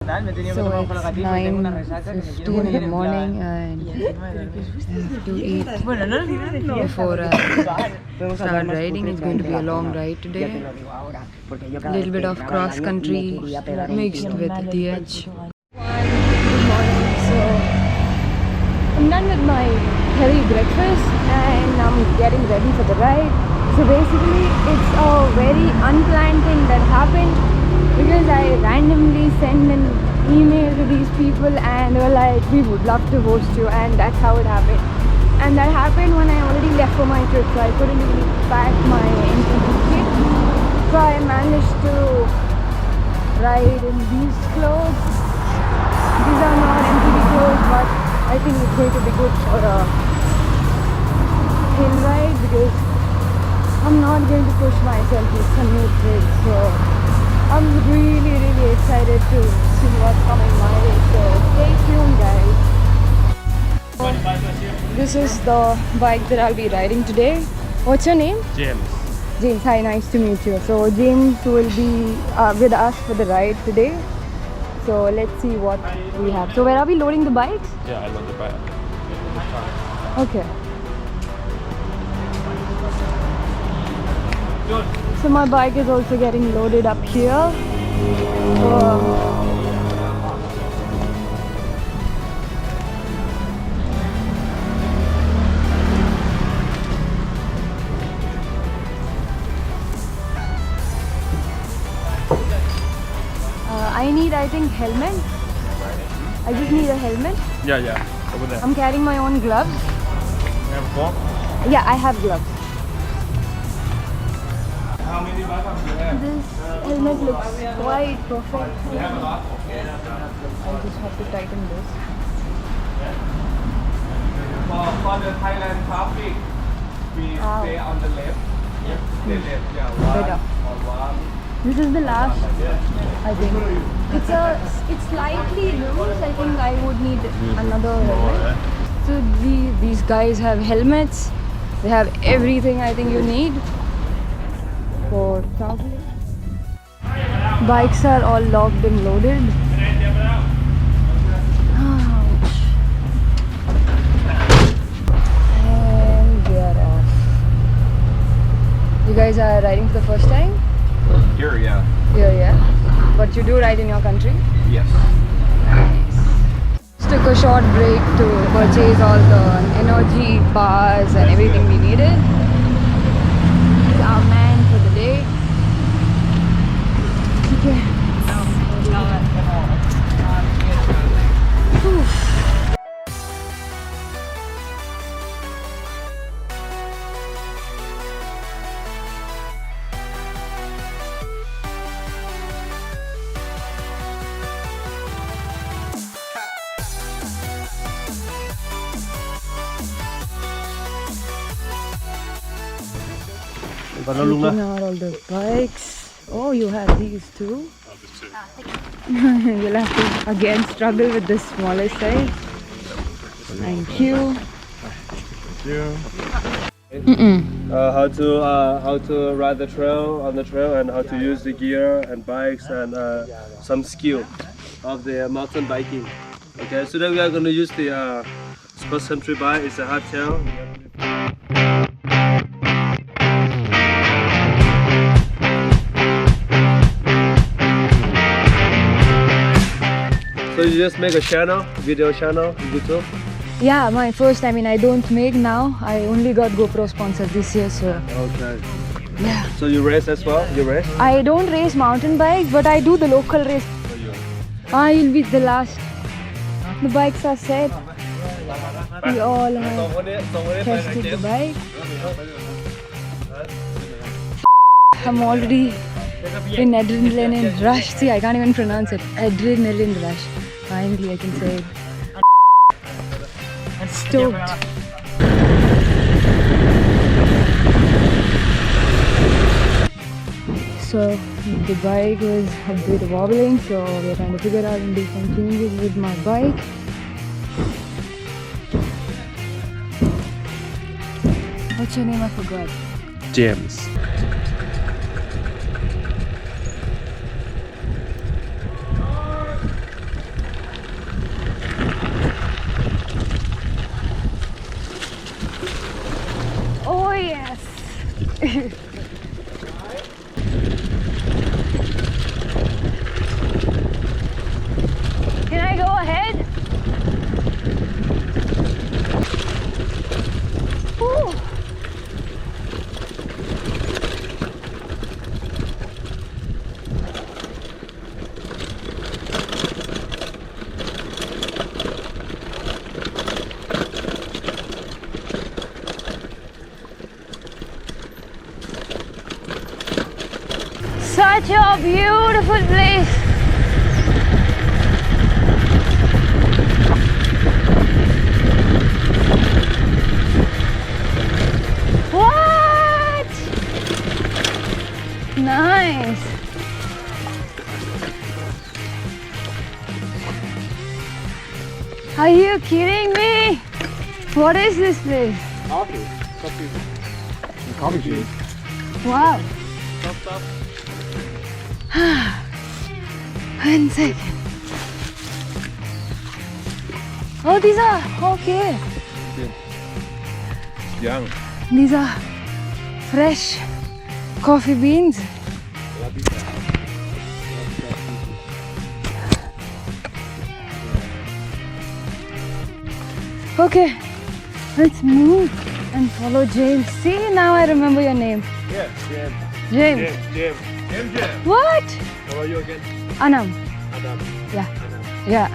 9:15 in the morning and I have to eat before I start riding. It's going to be a long ride today. A little bit of cross country mixed with DH. Good morning. So I'm done with my heavy breakfast and I'm getting ready for the ride. So basically it's a very unplanned thing that happened because I randomly sent an email to these people and they were like, we would love to host you, and that's how it happened. And that happened when I already left for my trip, so I couldn't really pack my MTB kit. So I managed to ride in these clothes. These are not MTB clothes, but I think it's going to be good for a hill ride because I'm not going to push myself. It's a new trip, so I'm really excited to see what's coming my way. So stay tuned, guys. This is the bike that I'll be riding today. What's your name? James. James, hi, nice to meet you. So James will be with us for the ride today. So let's see what we have. So where are we loading the bikes? Yeah, I load the bike. Okay. So my bike is also getting loaded up here. I need, I think, helmet. I just need a helmet. Yeah, over there. I'm carrying my own gloves. You have a fork? Yeah, I have gloves. How many bikes do you have? This helmet looks quite perfect. You have a lot? I'll just have to tighten this. For the Thailand traffic, we stay on the left. The left, yeah. Better. This is the last, I think. It's slightly loose. I think I would need another helmet. So these guys have helmets. They have everything I think you need for traveling. Bikes are all locked and loaded. Ouch. And we are off. You guys are riding for the first time? Here, yeah. Here, yeah. But you do ride in your country? Yes. Nice. Just took a short break to purchase all the energy bars and everything we needed. It's our man for the day. Okay. Whew. Taking out all the bikes. Oh, you have these too? You'll have to again struggle with this smallest size. Thank you. How to ride the trail on the trail and how to use the gear and bikes and some skill of the mountain biking. Okay, so then we are going to use the cross country bike. It's a hardtail. So you just make a channel, video channel on YouTube? Yeah, my first. I mean, I don't make now. I only got GoPro sponsored this year, so. Okay. Yeah. So you race as well? You race? I don't race mountain bikes, but I do the local race. I'll be the last. The bikes are set. We all have tested the bike. I'm already in adrenaline rush. See, I can't even pronounce it. Adrenaline rush. Finally, I can say it. Stoked. So the bike was a bit wobbling, so we're trying to figure out and do some changes with my bike. What's your name? I forgot. James. such a beautiful place. What? Nice. Are you kidding me? What is this place? Coffee. Coffee juice. Wow. Stop. 1 second. Oh, these are okay. Young. These are fresh coffee beans. Okay, let's move and follow James. See, now I remember your name. Yeah, James. James. James. What? How are you again? Anam. Adam. Yeah. Yeah.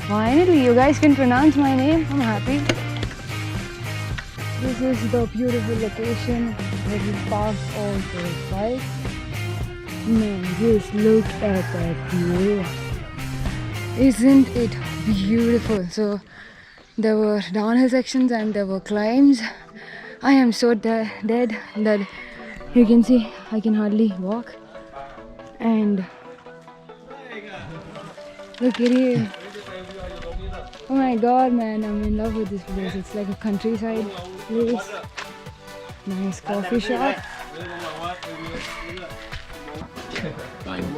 Finally, you guys can pronounce my name. I'm happy. This is the beautiful location where we parked all the bikes. Man, just look at that view. Isn't it beautiful? So there were downhill sections and there were climbs. I am so dead that you can see I can hardly walk. And look at here. Oh my god, man, I'm in love with this place. It's like a countryside place. Nice coffee shop.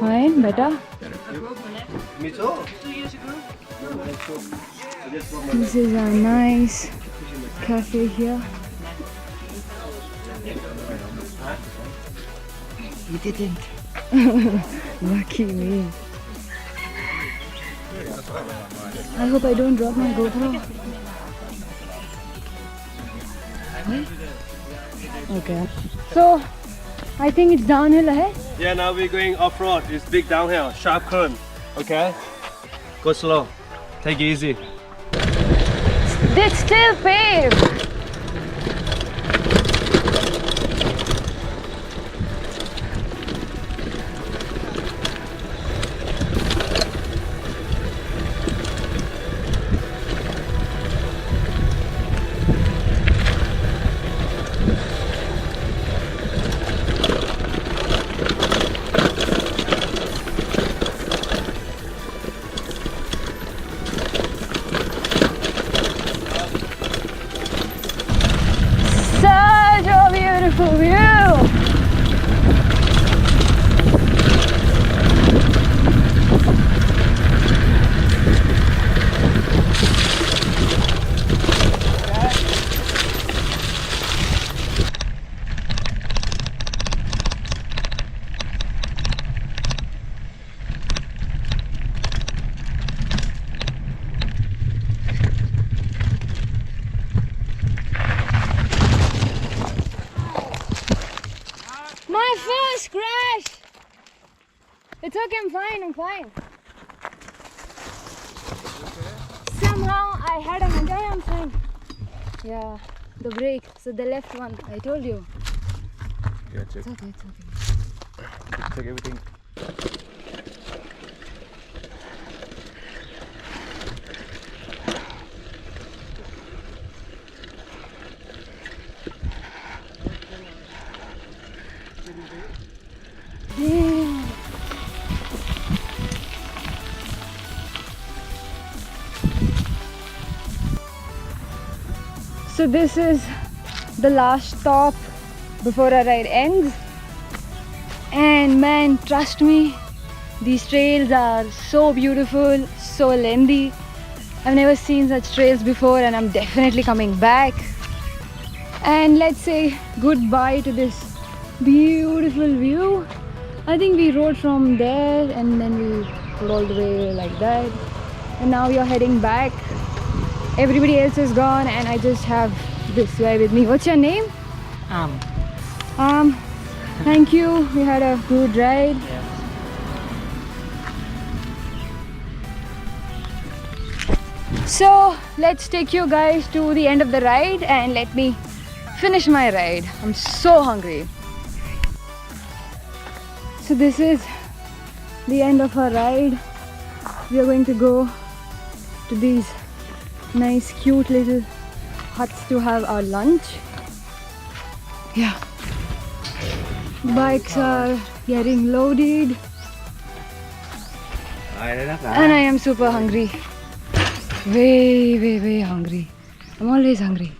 Fine, better. Me too. This is a nice cafe here. You didn't. Lucky me. I hope I don't drop my GoPro. Okay. So, I think it's downhill ahead. Yeah, now we're going off-road. It's big downhill, sharp turn. Okay? Go slow. Take it easy. It's still paved. Such a beautiful view. My first crash! It's okay, I'm fine. Somehow I had a mental, I'm fine. Yeah, the brake, so the left one, I told you. Yeah, check. It's okay. Check everything. Yeah. So this is the last stop before our ride ends, and man, trust me, these trails are so beautiful, so lengthy. I've never seen such trails before and I'm definitely coming back. And let's say goodbye to this beautiful view. I think we rode from there and then we rode all the way like that, and now we are heading back. Everybody else is gone and I just have this guy with me. What's your name? Thank you, we had a good ride. So let's take you guys to the end of the ride and let me finish my ride. I'm so hungry. So this is the end of our ride. We are going to go to these nice cute little huts to have our lunch. Yeah. Bikes are getting loaded. And I am super hungry. Way hungry. I'm always hungry.